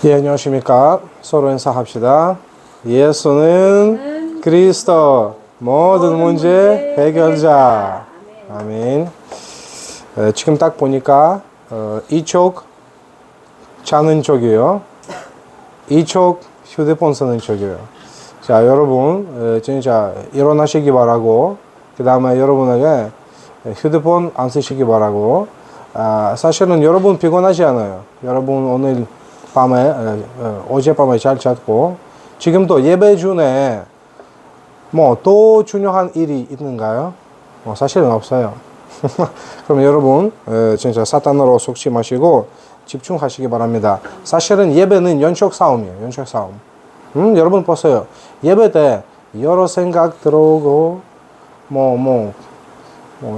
예, 안녕하십니까. 서로 인사합시다. 예수는 그리스도 모든 문제 해결자. 아멘. 지금 딱 보니까 이쪽 자는 쪽이에요. 이쪽 휴대폰 쓰는 쪽이에요. 자, 여러분 진짜 일어나시기 바라고, 그 다음에 여러분에게 휴대폰 안 쓰시기 바라고. 사실은 여러분 피곤하지 않아요. 여러분 오늘 밤에 어젯밤에 잘 잤고, 지금도 예배 중에 뭐 또 중요한 일이 있는가요? 사실은 없어요. 그럼 여러분 진짜 사탄으로 속지 마시고 집중하시기 바랍니다. 사실은 예배는 연속 싸움이에요. 연속 싸움. 여러분 보세요. 예배 때 여러 생각 들어오고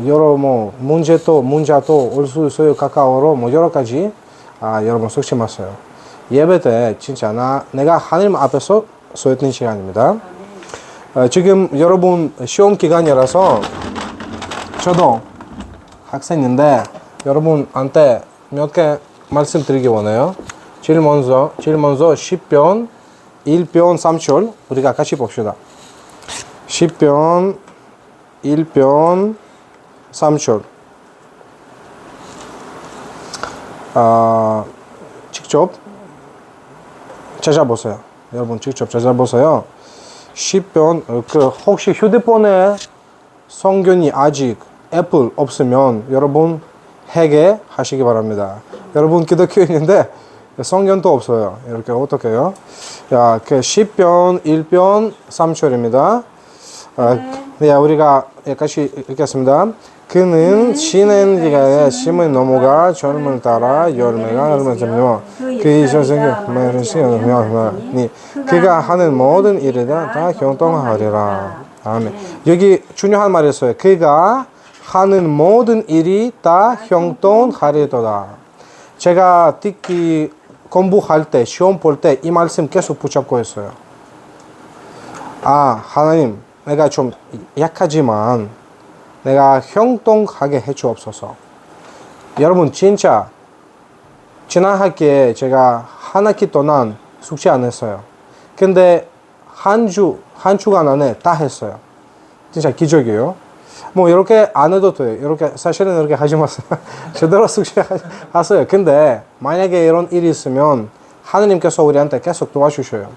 여러 문제도 올 수 있어요. 가까워로 여러 가지. 여러분 속지 마세요. 예배 때 진짜 내가 하나님 앞에서 서 있는 시간입니다. 지금 여러분 시험 기간이라서 저도 학생인데 여러분한테 몇 개 말씀드리기 원해요. 제일 먼저 10편 1편 3절 우리가 같이 봅시다. 10편 1편 3절 직접 찾아보세요. 여러분 직접 찾아보세요. 10편 혹시 휴대폰에 성경이 아직 애플 없으면 여러분 해결하시기 바랍니다. 여러분 기독교인인데 성경도 없어요. 이렇게 어떻게 해요? 그 10편 1편 3절입니다. 우리가 같이 읽겠습니다. 그는 신행지가에 심은 나무가 젊을 따라 열매가 얼마쯤이며 그의 그가 하는 모든 일에 다 형통하리라. 아멘. 여기 중요한 말이 있어요. 그가 하는 모든 일이 다 형통하리도다. 제가 특히 공부할 때 시험 볼 때 이 말씀 계속 붙잡고 있어요. 하나님, 내가 좀 약하지만 내가 형통하게 해주옵소서. 여러분 진짜 지난 학기에 제가 한 학기 동안 숙제 안 했어요. 근데 한 주간 안에 다 했어요. 진짜 기적이에요. 이렇게 안 해도 돼요. 이렇게 사실은 이렇게 하지 마세요. 제대로 숙제 하세요. 근데 만약에 이런 일이 있으면 하나님께서 우리한테 계속 도와주셔요.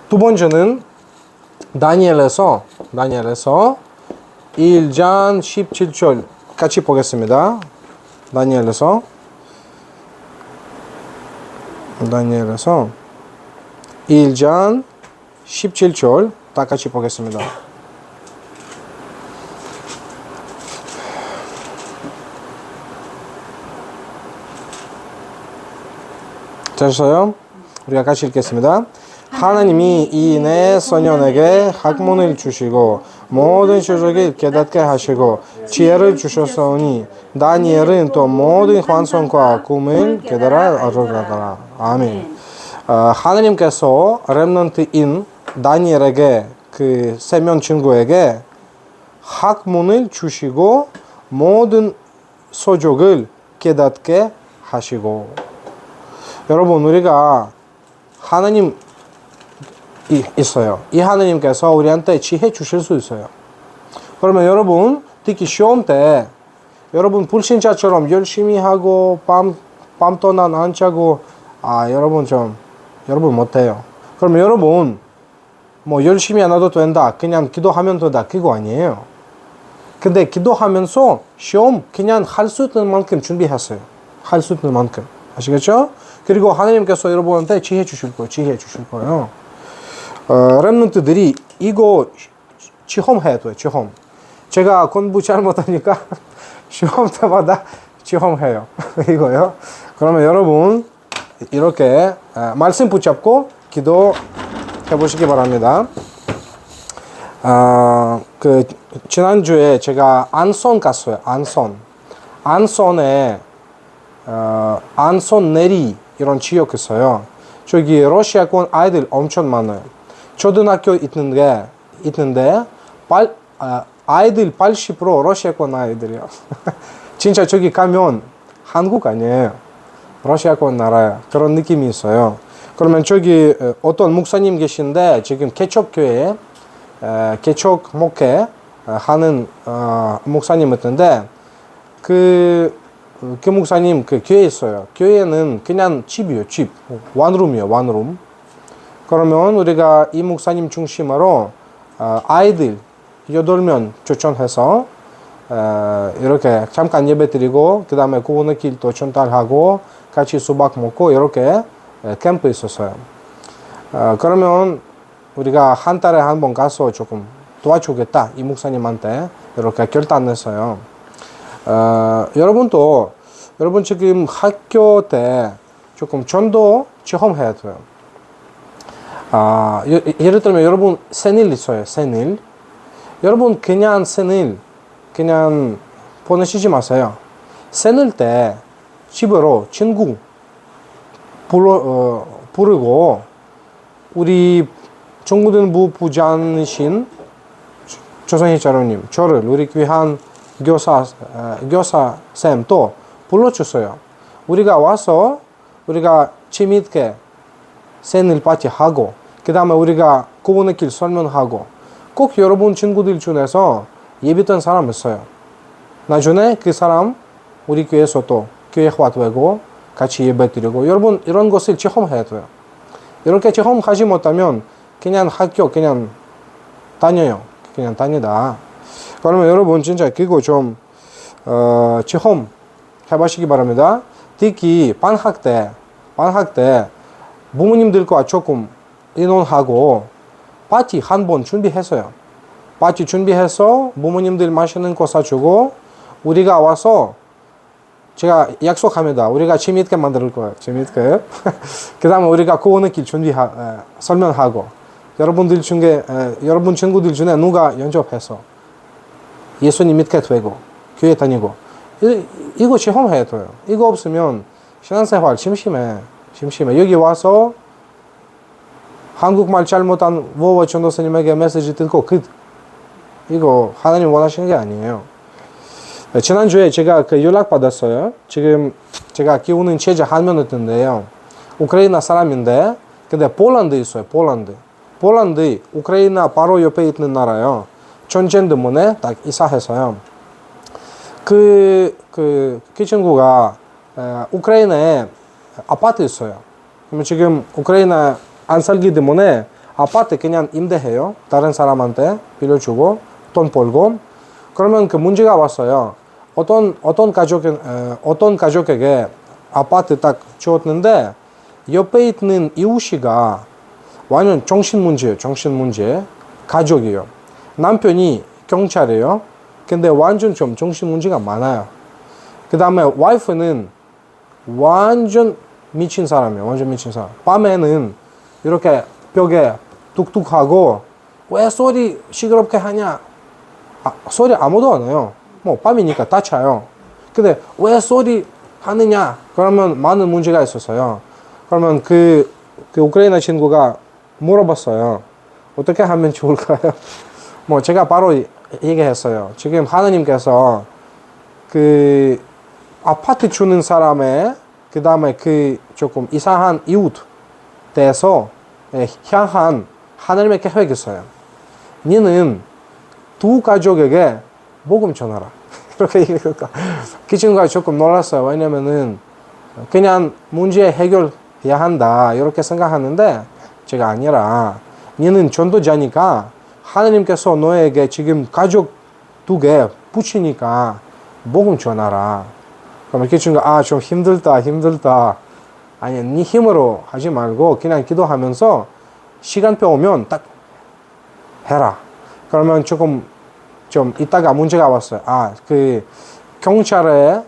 두 번째는 다니엘에서 1장 17절 같이 보겠습니다. 다니엘에서 1장 17절 다 같이 보겠습니다. 잘했어요? 우리가 같이 읽겠습니다. 하나님이 이 내 소년에게 학문을 주시고 모든 지식을 깨닫게 하시고 지혜를 주셨사오니 다니엘은 또 모든 환상과 꿈을 깨달아 알아가더라. 아멘. 하나님께서 렘넌트인 다니엘에게 그 세 명 친구에게 학문을 주시고 모든 소족을 깨닫게 하시고. 여러분 우리가 하나님 있어요. 이 하나님께서 우리한테 지혜 주실 수 있어요. 그러면 여러분 특히 시험 때 여러분 불신자처럼 열심히 하고 밤 동안 안 자고 여러분 못해요. 그러면 여러분 열심히 안 해도 된다, 그냥 기도하면 된다, 그거 아니에요. 근데 기도하면서 시험 그냥 할 수 있는 만큼 준비하세요. 할 수 있는 만큼. 아시겠죠? 그리고 하나님께서 여러분한테 지혜 주실 거예요. 렘넌트들이 이거 시험해야 돼요. 시험. 제가 공부 잘못하니까 시험 때마다 시험해요. 이거요. 그러면 여러분 이렇게 말씀 붙잡고 기도해 보시기 바랍니다. 지난주에 제가 안손 갔어요. 안손에 안손 내리 이런 지역 있어요. 저기 러시아권 아이들 엄청 많아요. 초등학교 있는데 아이들 80% 러시아권 아이들이요. 진짜 저기 가면 한국 아니에요. 러시아권 나라야. 그런 느낌이 있어요. 그러면 저기 어떤 목사님 계신데 지금 개척교회, 개척 목회 하는 목사님 있던데 그 목사님 그 교회에 있어요. 교회는 그냥 집이에요, 집. 원룸이에요, 원룸. 그러면 우리가 이 목사님 중심으로 아이들 8명 초청해서 이렇게 잠깐 예배 드리고 그 다음에 구원의 길도 전달하고 같이 수박 먹고 이렇게 캠프 있었어요. 그러면 우리가 한 달에 한 번 가서 조금 도와주겠다 이 목사님한테 이렇게 결단했어요. 여러분 지금 학교 때 조금 전도 체험해야 돼요. 예를 들면 여러분 생일 있어요. 생일. 여러분 그냥 생일 그냥 보내시지 마세요. 생일 때 집으로 친구 부르고 우리 중고등부 부장이신 조성희 자로님, 저를 우리 귀한 교사 쌤도 불러주세요. 우리가 와서 우리가 재미있게 생일 파티 하고 그 다음에 우리가 구원의 길 설명하고 꼭 여러분 친구들 중에서 예비된 사람 있어요. 나중에 그 사람 우리 교회에서 또 교회화 되고 같이 예배 드리고 여러분 이런 것을 체험해야 돼요. 이렇게 체험하지 못하면 그냥 학교 그냥 다녀요. 그냥 다니다. 그러면 여러분 진짜 그거 좀 체험 해보시기 바랍니다. 특히 방학 때 부모님들과 조금 의논하고 파티 한 번 준비했어요. 파티 준비해서 부모님들 맛있는 거 사주고 우리가 와서 제가 약속합니다. 우리가 재미있게 만들 거예요. 재미있게. 그 다음에 우리가 구원의 길 설명하고 여러분 친구들 중에 누가 연접해서 예수님 믿게 되고 교회 다니고 이거 체험해야 돼요. 이거 없으면 신앙생활 심심해. 여기 와서 한국말 잘못한 워워 전도사님에게 메시지 듣고 이거 하나님 원하시는 게 아니에요. 지난주에 제가 연락 받았어요. 지금 제가 키우는 제자 한 명 있던데요. 우크라이나 사람인데 근데 폴란드 있어요. 폴란드 우크라이나 바로 옆에 있는 나라요. 전쟁 때문에 딱 이사해서요. 그 친구가 우크라이나에 아파트 있어요. 그러면 지금 우크라이나 안 살기 때문에 아파트 그냥 임대해요. 다른 사람한테 빌려주고 돈 벌고. 그러면 그 문제가 왔어요. 어떤 가족에게 아파트 딱 주었는데 옆에 있는 이웃이가 완전 정신 문제 가족이에요. 남편이 경찰이에요. 근데 완전 좀 정신 문제가 많아요. 그 다음에 와이프는 완전 미친 사람이에요. 밤에는 이렇게 벽에 뚝뚝하고 왜 소리 시끄럽게 하냐? 소리 아무도 안 해요. 뭐 밤이니까 다 자요. 근데 왜 소리 하느냐? 그러면 많은 문제가 있었어요. 그러면 그 우크라이나 친구가 물어봤어요. 어떻게 하면 좋을까요? 뭐 제가 바로 얘기했어요. 지금 하나님께서 그 아파트 주는 사람의 그 다음에 그 조금 이상한 이웃 대해서 향한 하나님의 계획이 있어요. 너는 두 가족에게 복음 전하라. 이렇게 얘기했다. 그 친구가 조금 놀랐어요. 왜냐면은 그냥 문제 해결해야 한다 이렇게 생각하는데 제가 아니라 너는 전도자니까 하나님께서 너에게 지금 가족 2개 붙이니까 복음 전하라. 그러면 그 친구가 좀 힘들다. 아니 네 힘으로 하지 말고 그냥 기도하면서 시간표 오면 딱 해라. 그러면 조금 좀 이따가 문제가 왔어요. 그 경찰에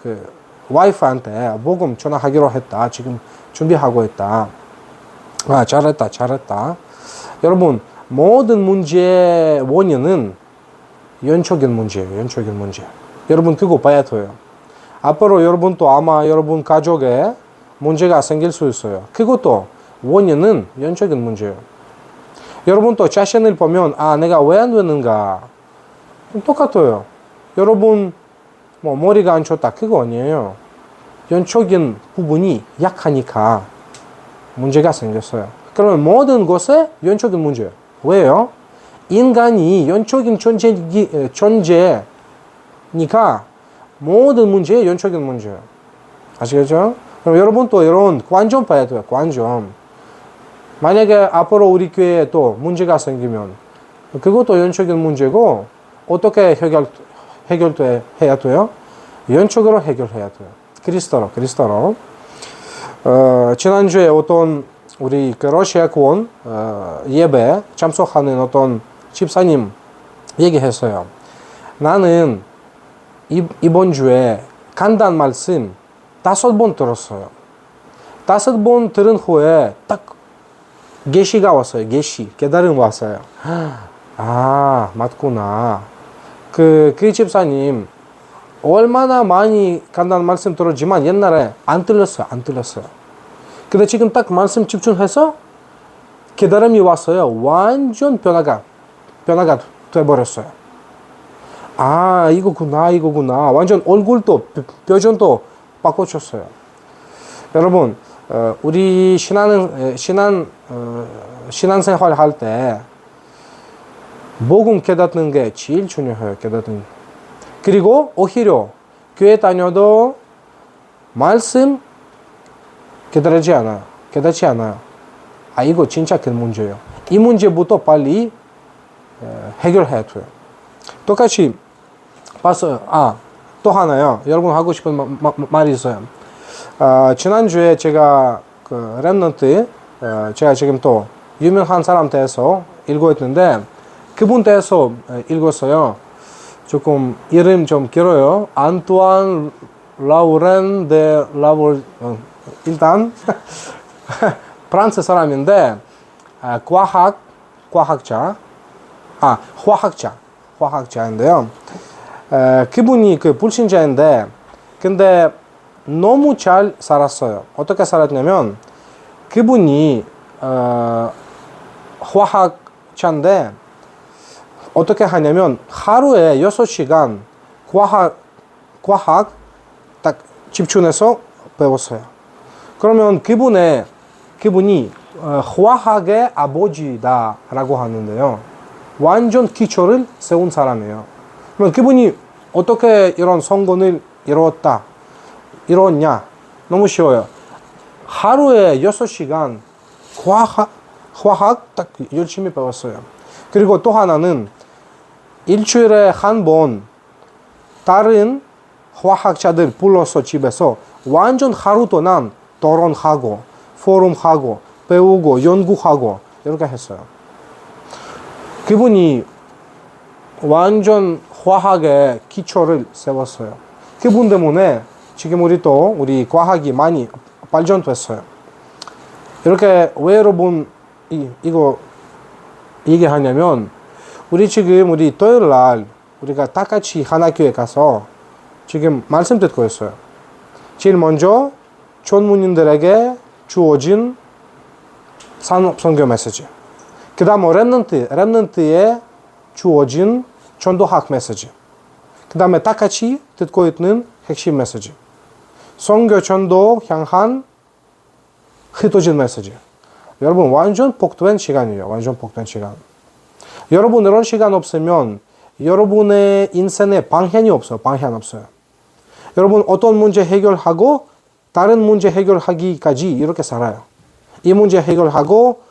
그 와이프한테 복음 전화하기로 했다. 지금 준비하고 있다. 잘했다. 여러분 모든 문제의 원인은 영적인 문제예요. 여러분 그거 봐야 돼요. 앞으로 여러분도 아마 여러분 가족에 문제가 생길 수 있어요. 그것도 원인은 영적인 문제예요. 여러분도 자신을 보면 내가 왜 안 되는가? 똑같아요. 여러분 뭐 머리가 안 좋다 그거 아니에요. 영적인 부분이 약하니까 문제가 생겼어요. 그러면 모든 것에 영적인 문제예요. 왜요? 인간이 영적인 존재니까 모든 문제에 영적인 문제예요. 아시겠죠? 그럼 여러분 또 이런 관점 봐야 돼요. 관점. 만약에 앞으로 우리 교회에 또 문제가 생기면 그것도 영적인 문제고 어떻게 해야 돼요? 영적으로 해결해야 돼요. 그리스도로. 지난주에 어떤 우리 그 러시아 구원 예배 참석하는 어떤 집사님 얘기했어요. 나는 이번 주에 간단 말씀 5번 들었어요. 5번 들은 후에 딱 계시가 왔어요. 깨달음 왔어요. 아, 맞구나. 그 집사님 얼마나 많이 간단 말씀 들었지만 옛날에 안 들렸어요. 근데 지금 딱 말씀 집중해서 깨달음이 왔어요. 완전 변화가 돼버렸어요. 아, 이거구나. 완전 얼굴도, 표정도 바꿔줬어요. 여러분, 우리 신앙생활 할 때, 복음 깨닫는 게 제일 중요해요. 그리고 오히려 교회 다녀도 말씀 깨닫지 않아요. 아, 이거 진짜 큰 문제예요. 이 문제부터 빨리 해결해야 돼요. 똑같이 봤어요. 또 하나요. 여러분 하고 싶은 말이 있어요. 지난주에 제가 그 렘넌트, 제가 지금 또 유명한 사람 대해서 읽었는데 그분 대해서 읽었어요. 조금 이름 좀 길어요. 안투안 라우렌 데 라볼, 일단 프랑스 사람인데 화학자인데요. 그분이 그 불신자인데 근데 너무 잘 살았어요. 어떻게 살았냐면 그분이 화학자인데 어떻게 하냐면 하루에 6시간 과학 딱 집중해서 배웠어요. 그러면 그분이 화학의 아버지다라고 하는데요. 완전 기초를 세운 사람이에요. 그러면 그분이 어떻게 이런 성공을 이뤘냐? 너무 쉬워요. 하루에 6시간 화학 딱 열심히 배웠어요. 그리고 또 하나는 일주일에 한 번 다른 화학자들 불러서 집에서 완전 하루 동안 토론하고 포럼하고 배우고 연구하고 이렇게 했어요. 그분이 완전 화학의 기초를 세웠어요. 그분 때문에 지금 우리 과학이 많이 발전됐어요. 이렇게 왜 여러분 이거 얘기하냐면 우리 토요일 날 우리가 다 같이 하나교회 가서 지금 말씀 듣고 있어요. 제일 먼저 전문인들에게 주어진 산업선교 메시지. 그 다음 렘넌트에 주어진 전도학 메시지. 그 다음에 다 같이 듣고 있는 핵심 메시지. 선교 전도 향한 흩어진 메시지. 여러분 완전 복된 시간이에요. 여러분 이런 시간 없으면 여러분의 인생에 방향이 없어요. 여러분 어떤 문제 해결하고 다른 문제 해결하기까지 이렇게 살아요. 이 문제 해결하고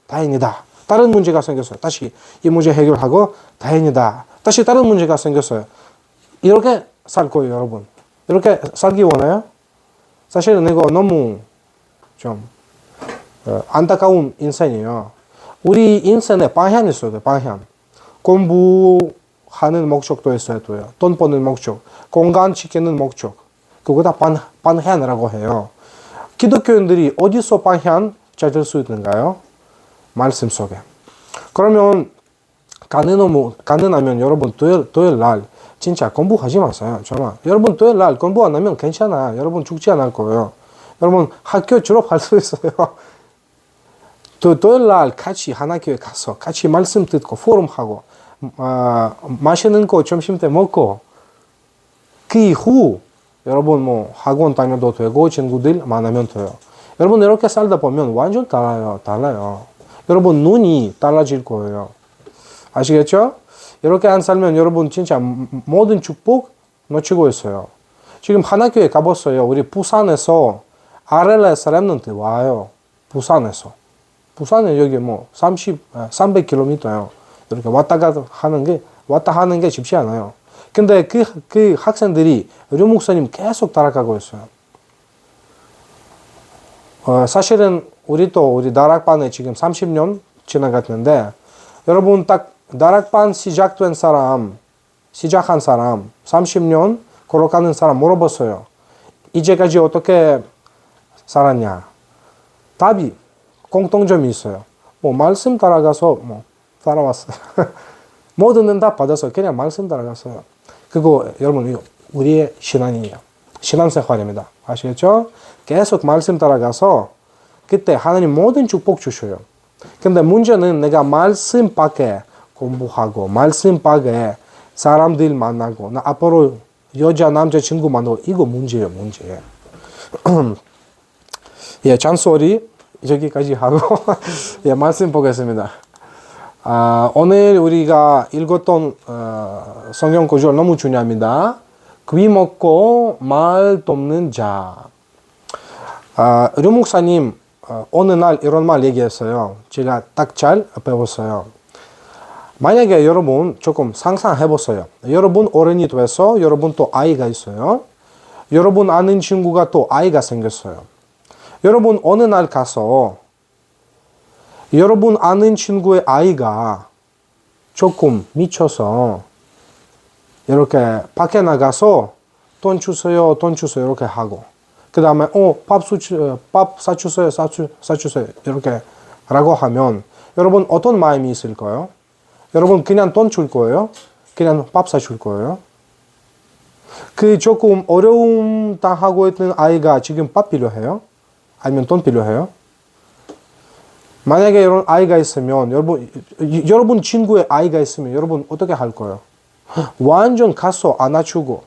다행이다. 다른 문제가 생겼어요. 다시 이 문제 해결하고 다행이다. 다시 다른 문제가 생겼어요. 이렇게 살 거예요, 여러분. 이렇게 살기 원해요? 사실은 이거 너무 좀 안타까운 인생이에요. 우리 인생에 방향이 있어야 돼요. 방향. 공부하는 목적도 있어야 돼요. 돈 버는 목적, 건강 지키는 목적. 그거 다 방향이라고 해요. 기독교인들이 어디서 방향 찾을 수 있는가요? 말씀 속에. 그러면 가능하면 여러분 토요일 날 진짜 공부하지 마세요. 정말. 여러분 토요일 날 공부 안 하면 괜찮아. 여러분 죽지 않을 거예요. 여러분 학교 졸업할 수 있어요. 토요일 날 같이 하나교회 가서 같이 말씀 듣고 포럼하고 맛있는 거 점심 때 먹고 그 이후 여러분 학원 다녀도 되고 친구들 만나면 돼요. 여러분 이렇게 살다 보면 완전 달라요. 여러분 눈이 달라질 거예요. 아시겠죠? 이렇게 안 살면 여러분 진짜 모든 축복 놓치고 있어요. 지금 하나교회 가봤어요. 우리 부산에서 RLS 사람들한테 와요. 부산에서. 부산에 여기 뭐 300km요. 이렇게 왔다 하는 게 쉽지 않아요. 근데 그 학생들이 류 목사님 계속 따라가고 있어요. 사실은 우리 다락반에 지금 30년 지나갔는데, 여러분 딱 다락반 시작한 사람, 30년 걸어가는 사람 물어봤어요. 이제까지 어떻게 살았냐? 답이 공통점이 있어요. 말씀 따라가서 따라왔어요. 모든 응답 받아서 그냥 말씀 따라갔어요. 그거 여러분 이거 우리의 신앙이에요. 신앙생활입니다. 아시겠죠? 계속 말씀 따라가서 그때 하나님 모든 축복 주셔요. 근데 문제는 내가 말씀 밖에 공부하고 말씀 밖에 사람들 만나고 나 앞으로 여자 남자친구 만나고 이거 문제예요. 예, 잔소리 여기까지 하고 예, 말씀 보겠습니다. 오늘 우리가 읽었던 성경 구절 너무 중요합니다. 귀 먹고 말 돕는 자. 류 목사님 어느 날 이런 말 얘기했어요. 제가 딱 잘 배웠어요. 만약에 여러분 조금 상상해보세요. 여러분 어른이 돼서 여러분 또 아이가 있어요. 여러분 아는 친구가 또 아이가 생겼어요. 여러분 어느 날 가서 여러분 아는 친구의 아이가 조금 미쳐서 이렇게 밖에 나가서 돈 주세요 이렇게 하고 그 다음에 밥 사주세요 이렇게 라고 하면 여러분 어떤 마음이 있을까요? 여러분 그냥 돈 줄 거예요? 그냥 밥 사줄 거예요? 그 조금 어려움 당하고 있는 아이가 지금 밥 필요해요? 아니면 돈 필요해요? 만약에 이런 아이가 있으면 여러분 친구의 아이가 있으면 여러분 어떻게 할 거예요? 완전 가서 안아주고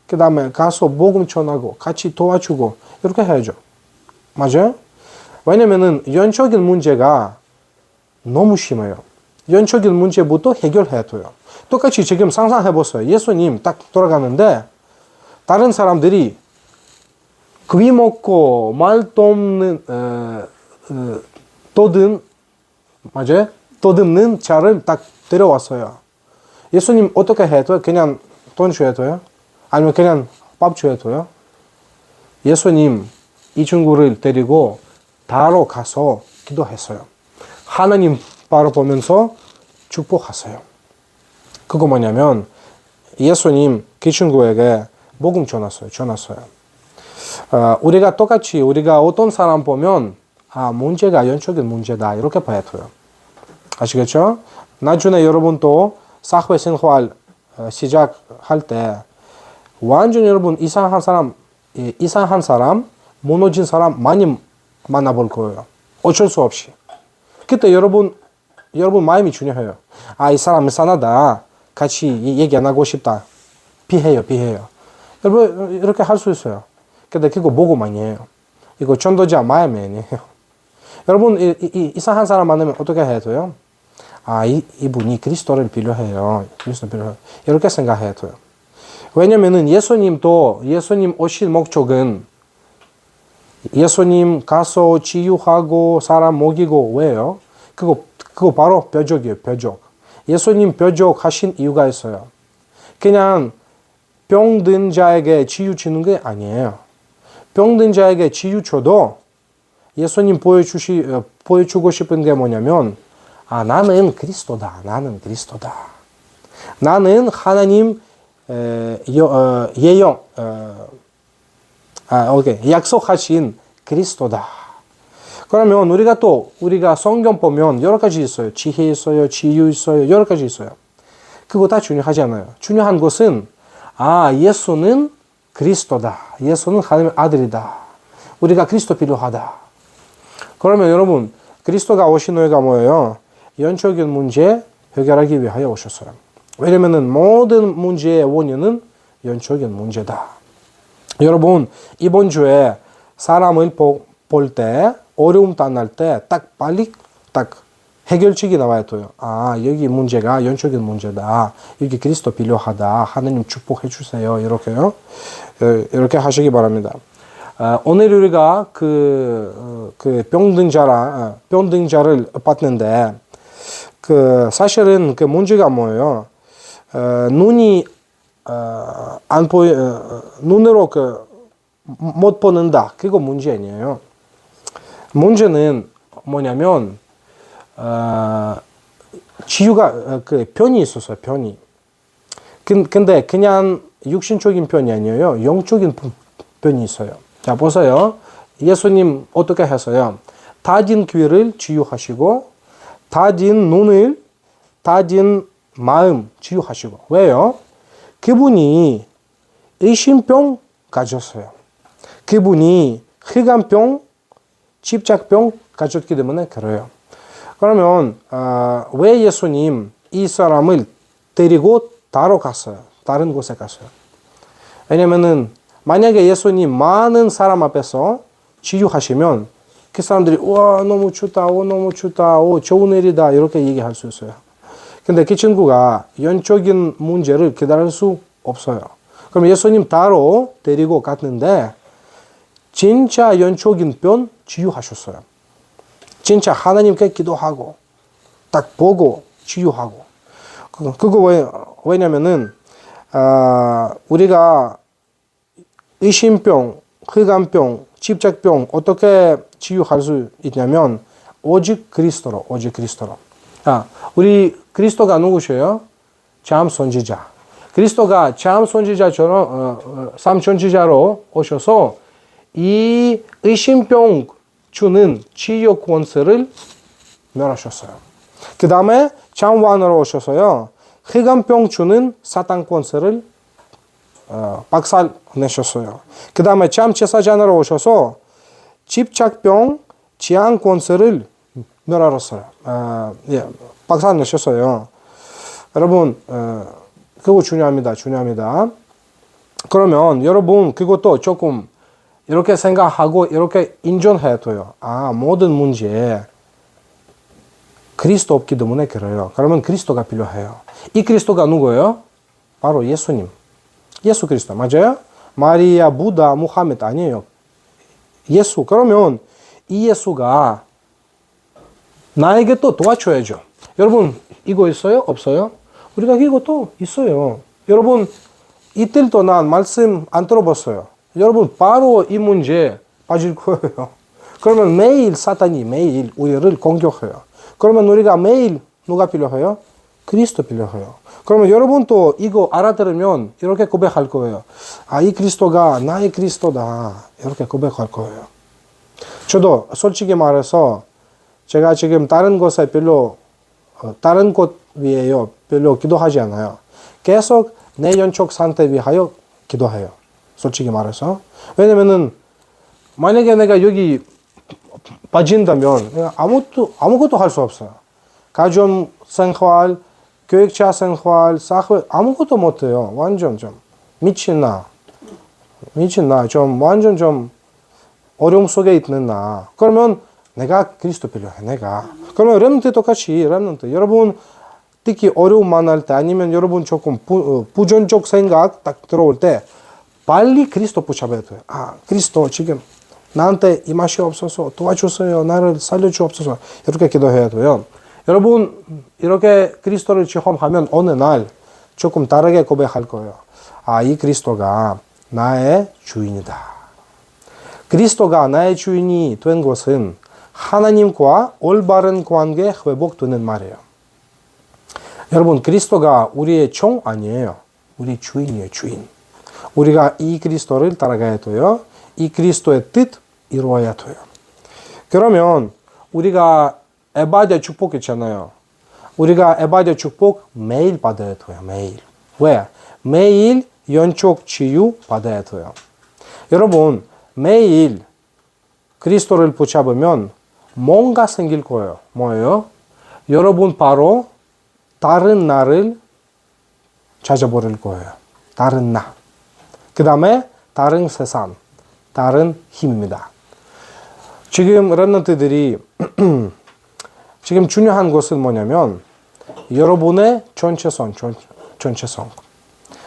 그 다음에 가서 복음 전하고 같이 도와주고 이렇게 해야죠. 맞아요? 왜냐면은 영적인 문제가 너무 심해요. 영적인 문제부터 해결해야 돼요. 똑같이 지금 상상해보세요. 예수님 딱 돌아가는데 다른 사람들이 귀 먹고 말 돕는 떠듬는 자를 딱 데려왔어요. 예수님 어떻게 해야 돼요? 그냥 돈 줘야 돼요? 아니면 그냥 밥 줘야 돼요? 예수님 이 친구를 데리고 바로 가서 기도했어요. 하나님 바로 보면서 축복하세요. 그거 뭐냐면 예수님 그 친구에게 복음 전했어요. 우리가 똑같이 우리가 어떤 사람 보면 문제가 영적인 문제다 이렇게 봐야 돼요. 아시겠죠? 나중에 여러분도 사회생활 시작할 때 완전 여러분 이상한 사람, 무너진 사람 많이 만나볼 거예요. 어쩔 수 없이. 그때 여러분 마음이 중요해요. 이 사람 이상하다. 같이 얘기 안 하고 싶다. 피해요. 여러분 이렇게 할 수 있어요. 근데 그거 보고 많이 해요. 이거 전도자 마음이 아니에요. 여러분 이상한 사람 만나면 어떻게 해야 돼요? 이분이 그리스도를 필요해요. 이렇게 생각해야 돼요. 왜냐면은 예수님 오신 목적은 예수님 가서 치유하고 사람 먹이고 왜요? 그거 바로 표적이에요. 표적. 예수님 표적 하신 이유가 있어요. 그냥 병든 자에게 치유 주는 게 아니에요. 병든 자에게 치유 줘도 예수님 보여주고 싶은 게 뭐냐면 나는 그리스도다. 나는 하나님 약속하신 그리스도다. 그러면 우리가 성경 보면 여러 가지 있어요. 지혜 있어요. 치유 있어요. 여러 가지 있어요. 그거 다 중요하지 않아요. 중요한 것은 예수는 그리스도다. 예수는 하나님의 아들이다. 우리가 그리스도 필요하다. 그러면 여러분 그리스도가 오신 이유가 뭐예요? 영적인 문제 해결하기 위하여 오셨어요. 왜냐면은 모든 문제의 원인은 영적인 문제다. 여러분 이번 주에 사람을 볼 때, 어려움 만날 때 딱 빨리 딱 해결책이 나와야 돼요. 아, 여기 문제가 영적인 문제다. 여기 그리스도 필요하다. 하나님 축복해 주세요. 이렇게요. 이렇게 하시기 바랍니다. 오늘 우리가 그 병든자를 봤는데, 사실은 그 문제가 뭐예요? 눈이, 안 눈으로 못 보는다. 그거 문제 아니에요. 문제는 뭐냐면, 치유가, 변이 있었어요, 변이. 근데 그냥 육신적인 변이 아니에요. 영적인 변이 있어요. 자, 보세요. 예수님 어떻게 했어요? 다진 귀를 치유하시고, 다진 눈을, 다진 마음 치유하시고. 왜요? 그분이 의심병 가졌어요. 그분이 흑암병, 집착병 가졌기 때문에 그래요. 그러면 왜 예수님 이 사람을 데리고 다른 곳에 갔어요? 왜냐면은 만약에 예수님 많은 사람 앞에서 치유하시면 그 사람들이 와 너무 춥다, 너무 춥다, 좋은 일이다 이렇게 얘기할 수 있어요. 근데 그 친구가 영적인 문제를 기다릴 수 없어요. 그럼 예수님 따로 데리고 갔는데 진짜 영적인 병 치유하셨어요. 진짜 하나님께 기도하고 딱 보고 치유하고. 왜냐면은 우리가 의심병, 흑암병, 집착병 어떻게 치유할 수 있냐면 오직 그리스도로. 우리 그리스도가 누구셔요? 참 선지자. 그리스도가 참 선지자처럼 참 선지자로 오셔서 이 의심병 주는 치유 권세를 멸하셨어요. 그 다음에 참 왕으로 오셔서요. 흑암병 주는 사탄 권세를 박살내셨어요. 그 다음에 참 제사장으로 오셔서 집착병, 지향 권세를 멸하셨어요. 박살내셨어요. 여러분, 그거 중요합니다. 그러면 여러분 그것도 조금 이렇게 생각하고 이렇게 인정해야 돼요. 아, 모든 문제에 그리스도 없기 때문에 그래요. 그러면 그리스도가 필요해요. 이 그리스도가 누구예요? 바로 예수님. 예수 그리스도 맞아요? 마리아, 부다, 무하메드 아니에요. 예수. 그러면 이 예수가 나에게 또 도와줘야죠. 여러분 이거 있어요? 없어요? 우리가 이것도 있어요. 여러분 이틀 동안 말씀 안 들어봤어요. 여러분 바로 이 문제 빠질 거예요. 그러면 매일 사탄이 매일 우리를 공격해요. 그러면 우리가 매일 누가 필요해요? 그리스도 필요해요. 그러면 여러분도 이거 알아들으면 이렇게 고백할 거예요. 아, 이 그리스도가 나의 그리스도다. 이렇게 고백할 거예요. 저도 솔직히 말해서 제가 지금 다른 곳 위에요. 별로 기도하지 않아요. 계속 내 영적 상태 위하여 기도해요. 솔직히 말해서. 왜냐면은 만약에 내가 여기 빠진다면 아무것도 할 수 없어요. 가정 생활, 교육자 생활, 사회 아무것도 못해요. 완전 좀 미친나. 좀 완전 좀 어려움 속에 있는 나. 그러면 내가 그리스도 필요해. 그러면 렘넌트 똑같이 렘넌트. 여러분 특히 어려움 만날 때 아니면 여러분 조금 부정적 생각 딱 들어올 때 빨리 그리스도 붙잡아야 돼요. 아, 그리스도 지금 나한테 이 맛이 없어서 도와주세요. 나를 살려주옵소서. 이렇게 기도해야 돼요. 여러분 이렇게 그리스도를 체험하면 어느 날 조금 다르게 고백할 거예요. 아, 이 그리스도가 나의 주인이다. 그리스도가 나의 주인이 된 것은 하나님과 올바른 관계 회복되는 말이에요. 여러분 그리스도가 우리의 종 아니에요. 우리 주인이에요. 주인. 우리가 이 그리스도를 따라가야 돼요. 이 그리스도의 뜻 이루어야 돼요. 그러면 우리가 에바데 축복 있잖아요. 우리가 에바데 축복 매일 받아야 돼요. 매일. 왜? 매일 영적 치유 받아야 돼요. 여러분 매일 그리스도를 붙잡으면 뭔가 생길 거예요. 뭐예요? 여러분 바로 다른 나를 찾아버릴 거예요. 다른 나. 그 다음에 다른 세상, 다른 힘입니다. 지금 랩런트들이 지금 중요한 것은 뭐냐면 여러분의 전체성.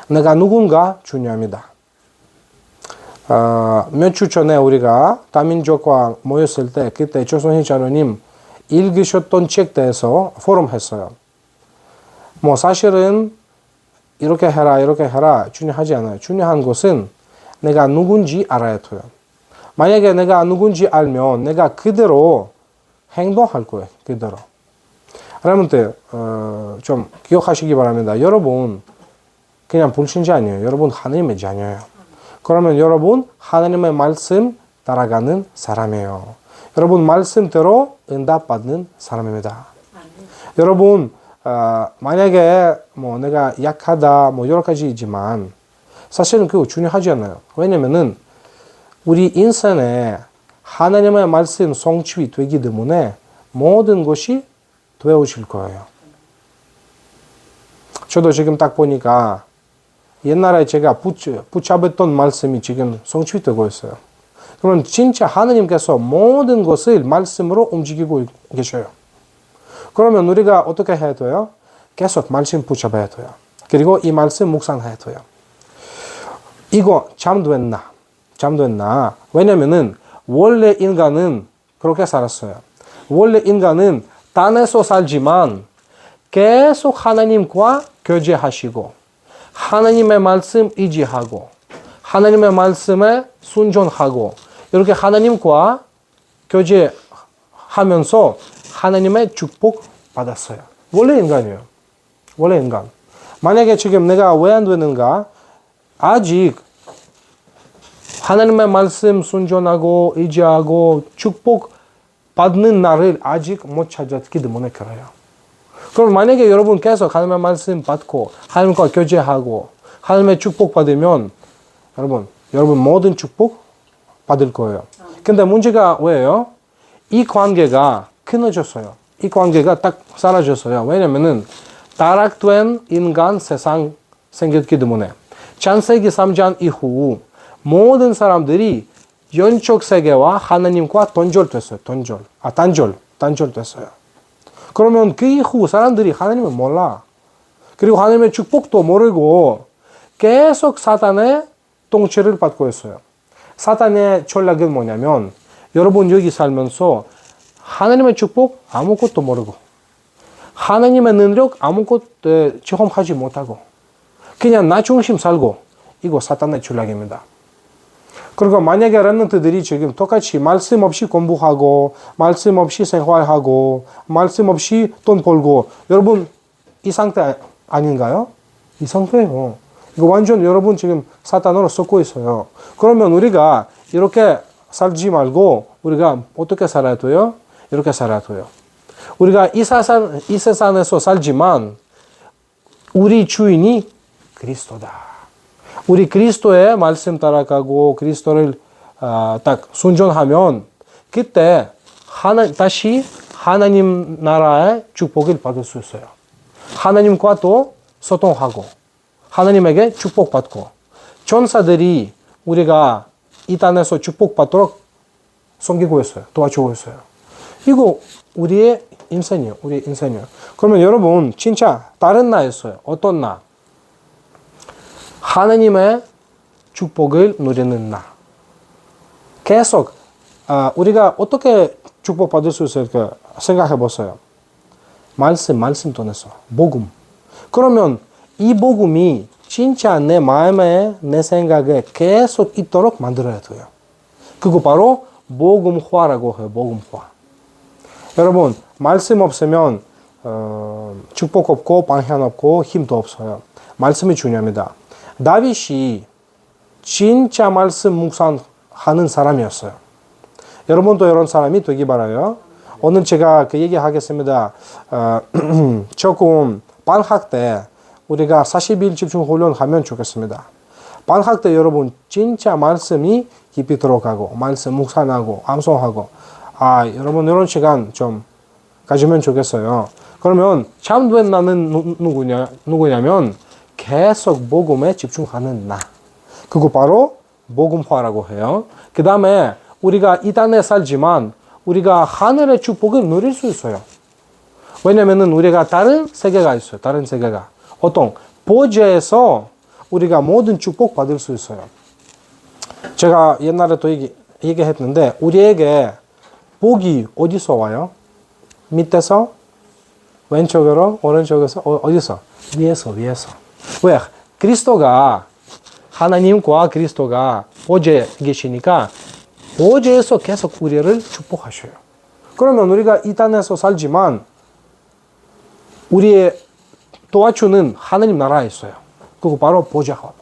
내가 누군가 중요합니다. 몇 주 전에 우리가 다민족과 모였을 때 그때 조선희 자료님 읽으셨던 책 대해서 포럼 했어요. 뭐 사실은 이렇게 해라 중요하지 않아요. 중요한 것은 내가 누군지 알아야 돼요. 만약에 내가 누군지 알면 내가 그대로 행동할 거예요. 그대로. 여러분들 좀 기억하시기 바랍니다. 여러분 그냥 불신자 아니에요. 여러분 하나님의 자녀예요. 그러면 여러분 하나님의 말씀 따라가는 사람이에요. 여러분 말씀대로 응답받는 사람입니다. 여러분 만약에 뭐 내가 약하다 뭐 여러 가지이지만 사실은 그거 중요하지 않아요. 왜냐면은 우리 인생에 하나님의 말씀 성취 되기 때문에 모든 것이 되어질 거예요. 저도 지금 딱 보니까 옛날에 제가 붙잡았던 말씀이 지금 성취되고 있어요. 그러면 진짜 하나님께서 모든 것을 말씀으로 움직이고 계셔요. 그러면 우리가 어떻게 해야 돼요? 계속 말씀 붙잡아야 돼요. 그리고 이 말씀 묵상해야 돼요. 이거 잠됐나? 왜냐면은 원래 인간은 그렇게 살았어요. 원래 인간은 땅에서 살지만 계속 하나님과 교제하시고 하나님의 말씀 의지하고 하나님의 말씀에 순종하고 이렇게 하나님과 교제하면서 하나님의 축복 받았어요. 원래 인간이에요. 원래 인간. 만약에 지금 내가 왜 안 되는가? 아직 하나님의 말씀 순종하고 의지하고 축복 받는 날을 아직 못 찾았기 때문에 그래요. 그럼 만약에 여러분 계속 하나님의 말씀 받고 하나님과 교제하고 하나님의 축복 받으면 여러분 모든 축복 받을 거예요. 근데 문제가 왜요? 이 관계가 끊어졌어요. 이 관계가 딱 사라졌어요. 왜냐면은 타락된 인간 세상 생겼기 때문에 창세기 3장 이후 모든 사람들이 영적 세계와 하나님과 단절됐어요. 단절됐어요. 그러면 그 이후 사람들이 하나님을 몰라. 그리고 하나님의 축복도 모르고 계속 사탄의 통치를 받고 있어요. 사탄의 전략은 뭐냐면 여러분 여기 살면서 하나님의 축복 아무것도 모르고 하나님의 능력 아무것도 체험하지 못하고 그냥 나 중심 살고 이거 사탄의 전략입니다. 그리고 만약에 랩런트들이 지금 똑같이 말씀 없이 공부하고 말씀 없이 생활하고 말씀 없이 돈 벌고 여러분 이 상태 아닌가요? 이 상태예요. 이거 완전 여러분 지금 사탄으로 썩고 있어요. 그러면 우리가 이렇게 살지 말고 우리가 어떻게 살아야 돼요? 이렇게 살아야 돼요. 우리가 이 세상에서 살지만 우리 주인이 그리스도다. 우리 그리스도의 말씀 따라가고 그리스도를 딱 순종하면 그때 다시 하나님 나라의 축복을 받을 수 있어요. 하나님과 또 소통하고 하나님에게 축복받고 전사들이 우리가 이 땅에서 축복받도록 섬기고 있어요. 도와주고 있어요. 이거 우리의 인생이에요. 그러면 여러분 진짜 다른 나 있어요. 어떤 나? 하나님의 축복을 누리는 나. 계속 우리가 어떻게 축복받을 수 있을까 생각해 보세요. 말씀 통해서 복음. 그러면 이 복음이 진짜 내 마음에 내 생각에 계속 있도록 만들어야 돼요. 그거 바로 복음화라고 해요. 복음화. 여러분 말씀 없으면 축복 없고 방향 없고 힘도 없어요. 말씀이 중요합니다. 다윗이 진짜 말씀 묵상하는 사람이었어요. 여러분도 이런 사람이 되기 바라요. 오늘 제가 그 얘기하겠습니다. 조금 방학 때 우리가 40일 집중 훈련하면 좋겠습니다. 방학 때 여러분 진짜 말씀이 깊이 들어가고 말씀 묵상하고 암송하고 여러분 이런 시간 좀 가지면 좋겠어요. 그러면 참된 나는 누구냐면 계속 복음에 집중하는 나. 그거 바로 복음화라고 해요. 그 다음에 우리가 이 땅에 살지만 우리가 하늘의 축복을 누릴 수 있어요. 왜냐면은 우리가 다른 세계가 있어요. 다른 세계가. 어떤 보좌에서 우리가 모든 축복 받을 수 있어요. 제가 옛날에 또 얘기했는데 우리에게 복이 어디서 와요? 밑에서? 왼쪽으로? 오른쪽에서? 어디서? 위에서. 왜? 그리스도가 하나님과 그리스도가 보좌에 계시니까 보좌에서 계속 우리를 축복하셔요. 그러면 우리가 이 땅에서 살지만 우리의 도와주는 하나님 나라에 있어요. 그거 바로 보좌와.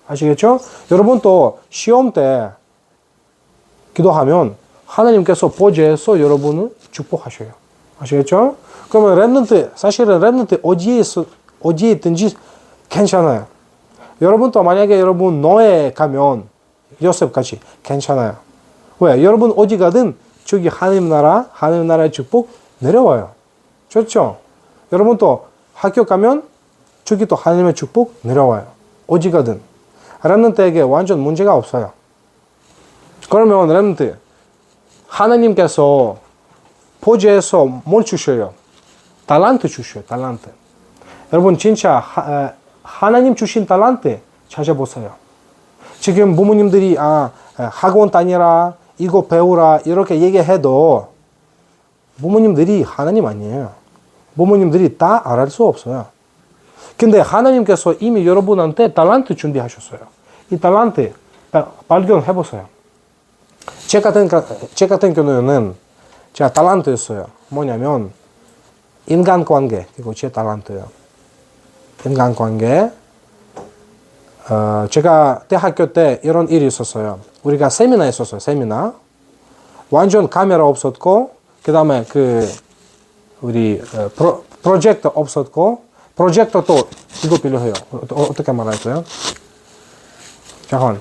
아시겠죠? 여러분 또 시험 때 기도하면 하나님께서 보좌에서 여러분을 축복하셔요. 아시겠죠? 그러면 렘넌트, 사실은 렘넌트 어디에 있든지 괜찮아요. 여러분 또 만약에 여러분 노예 가면 요셉같이 괜찮아요. 왜? 여러분 어디 가든 저기 하나님 나라의 축복 내려와요. 좋죠? 여러분 또 학교 가면 저기 또 하나님의 축복 내려와요. 어디 가든. 렘넌트에게 완전 문제가 없어요. 그러면 렘넌트, 하나님께서 보좌에서 뭘 주셔요? 달란트 주셔요. 달란트. 여러분 진짜 하나님 주신 달란트 찾아보세요. 지금 부모님들이 학원 다니라, 이거 배우라 이렇게 얘기해도 부모님들이 하나님 아니에요. 부모님들이 다 알을 수 없어요. 근데 하나님께서 이미 여러분한테 달란트 준비하셨어요. 이 달란트 발견해보세요. 제 같은 경우는 제가 달란트였어요. 뭐냐면 인간관계. 이거 제 달란트예요. 인간관계. 제가 대학교 때 이런 일이 있었어요. 우리가 세미나 있었어요. 세미나. 완전 카메라 없었고 그 다음에 우리 프로젝터 없었고 프로젝터 또 이거 필요해요. 어떻게 말할까요? 잠깐.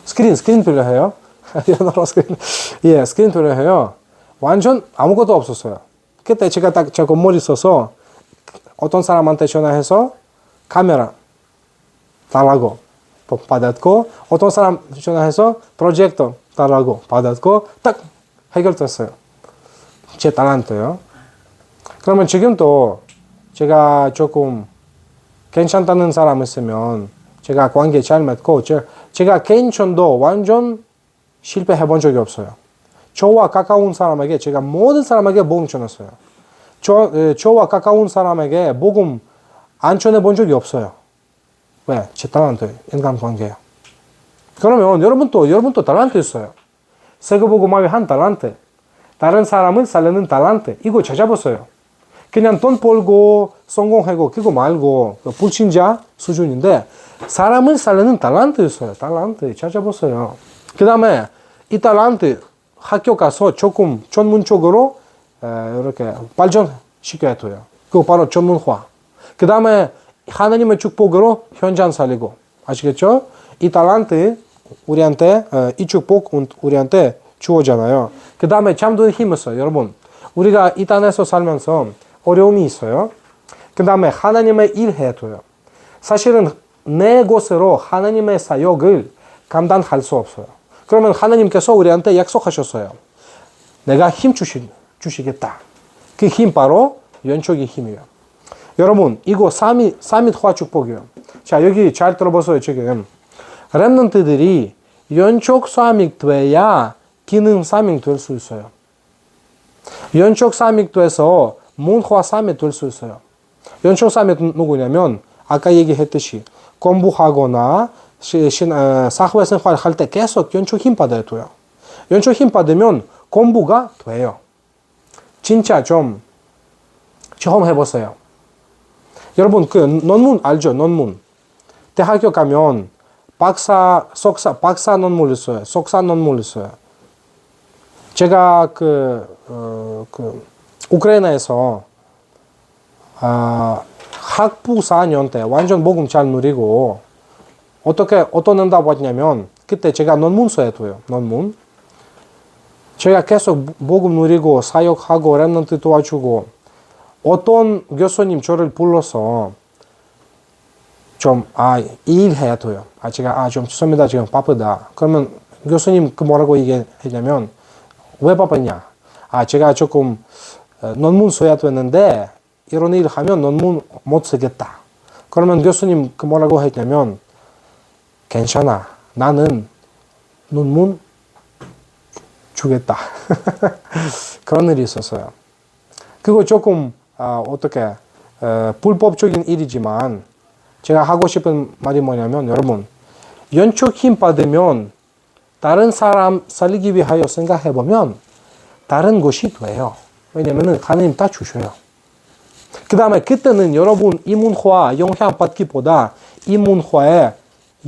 스크린 필요해요. 스크린 필요해요. 완전 아무것도 없었어요. 그때 제가 딱 저 건물에 있어서 어떤 사람한테 전화해서 카메라 달라고 받았고 어떤 사람 전화해서 프로젝터 달라고 받았고 딱 해결됐어요. 제 달란트요. 그러면 지금도 제가 조금 괜찮다는 사람 있으면 제가 관계 잘 맺고 제가 개인전도 완전 실패해 본 적이 없어요. 저와 가까운 사람에게 제가 모든 사람에게 복음 전했어요. 저와 가까운 사람에게 복음 안 전해 본 적이 없어요. 왜? 제 달란트, 인간관계예요. 그러면 여러분도 달란트 있어요. 세계복음화의 한 달란트. 다른 사람을 살리는 달란트. 이거 찾아보세요. 그냥 돈 벌고 성공하고 그거 말고 불신자 수준인데 사람을 살리는 달란트 있어요. 달란트 찾아보세요. 그 다음에 이 달란트 학교 가서 조금 전문적으로 이렇게 발전시켜야 돼요. 그거 바로 전문화. 그 다음에 하나님의 축복으로 현장 살리고. 아시겠죠? 이 달란트 우리한테 이 축복 우리한테 주어잖아요. 그 다음에 잠든 힘 있어요. 여러분 우리가 이 땅에서 살면서 어려움이 있어요. 그 다음에 하나님의 일 해야 돼요. 사실은 내 것으로 하나님의 사역을 감당할 수 없어요. 그러면 하나님께서 우리한테 약속하셨어요. 내가 힘 주시겠다. 그 힘 바로 연촉의 힘이에요. 여러분 이거 사밋화 축복이에요. 자 여기 잘 들어보세요. 지금 렘넌트들이 연촉 사밋 돼야 기능 사밋 될 수 있어요. 연촉 사밋 돼서 문화 사밋 될 수 있어요. 연촉 사밋 누구냐면 아까 얘기했듯이 공부하거나 사회생활 할 때 계속 연촉 힘 받아야 돼요. 연촉 힘 받으면 공부가 돼요. 진짜 좀 경험해보세요. 여러분 그 논문 알죠? 논문. 대학교 가면 박사 논문 있어요. 석사 논문 있어요. 제가 우크라이나에서 학부 4년 때 완전 복음 잘 누리고 어떤 응답 왔냐면 그때 제가 논문 써야 돼요. 논문. 제가 계속 복음 누리고 사역하고 렘넌트 도와주고 어떤 교수님 저를 불러서 좀 일해야 돼요. 제가 좀 죄송합니다. 지금 바쁘다. 그러면 교수님 뭐라고 얘기했냐면 왜 바쁘냐? 제가 조금 논문 써야 되는데 이런 일 하면 논문 못 쓰겠다. 그러면 교수님 뭐라고 했냐면 괜찮아. 나는 논문 주겠다. 그런 일이 있었어요. 그거 조금 어떻게 불법적인 일이지만 제가 하고 싶은 말이 뭐냐면 여러분 연초 힘 받으면 다른 사람 살리기 위하여 생각해보면 다른 것이 돼요. 왜냐면 하나님 다 주셔요. 그 다음에 그때는 여러분 이 문화 영향 받기보다 이 문화에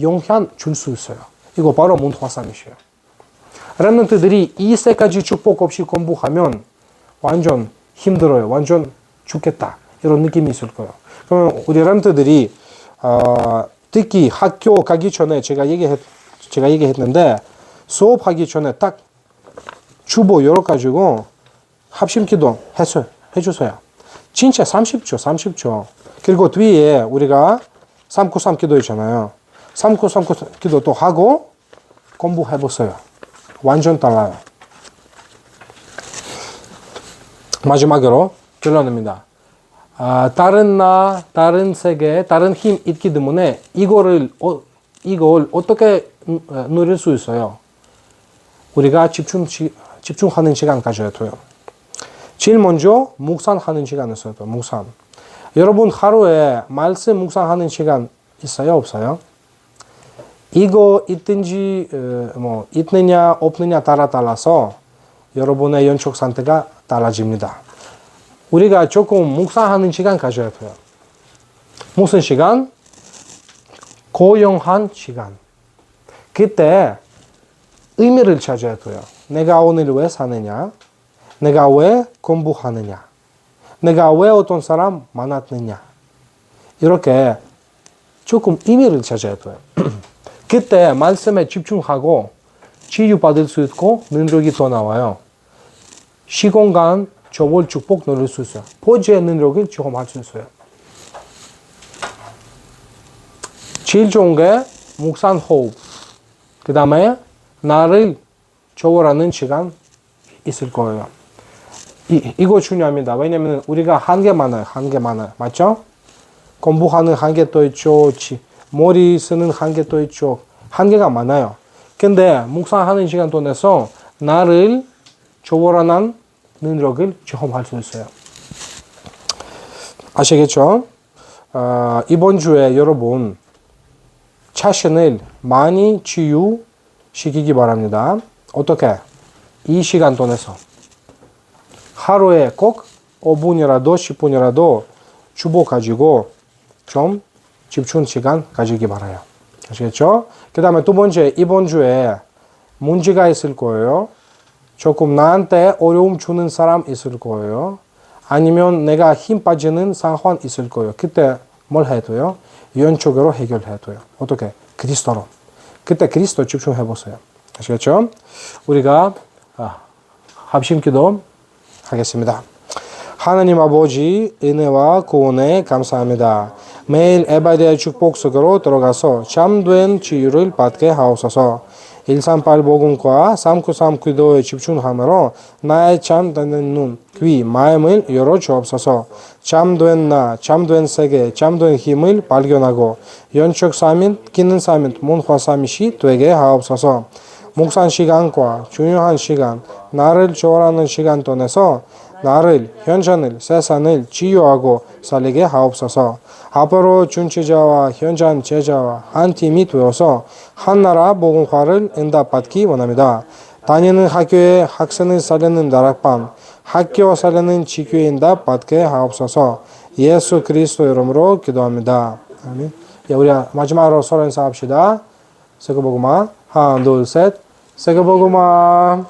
영향 줄 수 있어요. 이거 바로 문화 싸움이에요. 렘넌트들이 이 세 가지 축복 없이 공부하면 완전 힘들어요. 완전 죽겠다. 이런 느낌이 있을 거예요. 그러면 우리 렘넌트들이 특히 학교 가기 전에 제가 얘기했는데 수업하기 전에 딱 주보 열어가지고 합심기도 해주세요. 진짜 30초. 그리고 뒤에 우리가 393 기도 있잖아요. 393 기도도 하고 공부해보세요. 완전 달라요. 마지막으로 결론입니다. 다른 세계, 다른 힘 있기 때문에 이걸 어떻게 누릴 수 있어요? 우리가 집중하는 시간 가져야 돼요. 제일 먼저 묵상하는 시간 있어요. 묵상. 여러분 하루에 말씀 묵상하는 시간 있어요? 없어요? 이거 있든지 있느냐 없느냐 따라서 여러분의 연속 상태가 달라집니다. 우리가 조금 묵상하는 시간 가져야 돼요. 무슨 시간? 고요한 시간. 그때 의미를 찾아야 돼요. 내가 오늘 왜 사느냐? 내가 왜 공부하느냐? 내가 왜 어떤 사람 만났느냐? 이렇게 조금 의미를 찾아야 돼요. 그때 말씀에 집중하고 치유받을 수 있고 능력이 더 나와요. 시공간 저월 축복 누릴 수 있어요. 보지의 능력을 경험할 수 있어요. 제일 좋은 게 묵상 호흡. 그 다음에 나를 초월하는 시간 있을 거예요. 이거 중요합니다. 왜냐면 우리가 한계 많아요. 맞죠? 공부하는 한계도 있죠. 머리 쓰는 한계도 있죠. 한계가 많아요. 근데 묵상하는 시간 통해서 나를 초월하는 능력을 경험할 수 있어요. 아시겠죠? 이번 주에 여러분 자신을 많이 치유시키기 바랍니다. 어떻게? 이 시간 통해서 하루에 꼭 5분이라도 10분이라도 주보 가지고 좀 집중 시간 가지기 바라요. 아시겠죠? 그 다음에 두 번째, 이번 주에 문제가 있을 거예요. 조금 나한테 어려움 주는 사람 있을 거예요. 아니면 내가 힘 빠지는 상황 있을 거예요. 그때 뭘 해야 돼요? 연적으로 해결해야 돼요. 어떻게? 그리스도로. 그때 그리스도 집중해 보세요. 아시겠죠? 우리가 합심기도 하겠습니다. 하나님 아버지 은혜와 구원에 감사합니다. 매일 에바디아의 축복 속으로 들어가서 참된 치유를 받게 하옵소서. 138 복음과 393 기도에 집중함으로 나의 참된 눈, 귀, 마음을 열어주옵소서. 참된 나, 참된 세계, 참된 힘을 발견하고 연적 사민, 기능 사민, 문화 사mit이 되게 하옵소서. 묵상 시간과 중요한 시간, 나를 초월하는 시간 통해서 나를, 현장을, 세상을 치유하고 살리게 하옵소서. 앞으로 준치자와 현장 제자와 한 팀이 되어서 한나라 복음화를 응답받기 원합니다. 다니는 학교에 학생을 살리는 다락방, 학교 살리는 지교에 응답받게 하옵소서. 예수 그리스도 이름으로 기도합니다. 아멘. 우리 마지막으로 서로 인사합시다. 새해 복음아. 하나, 둘, 셋. 새해 복음아.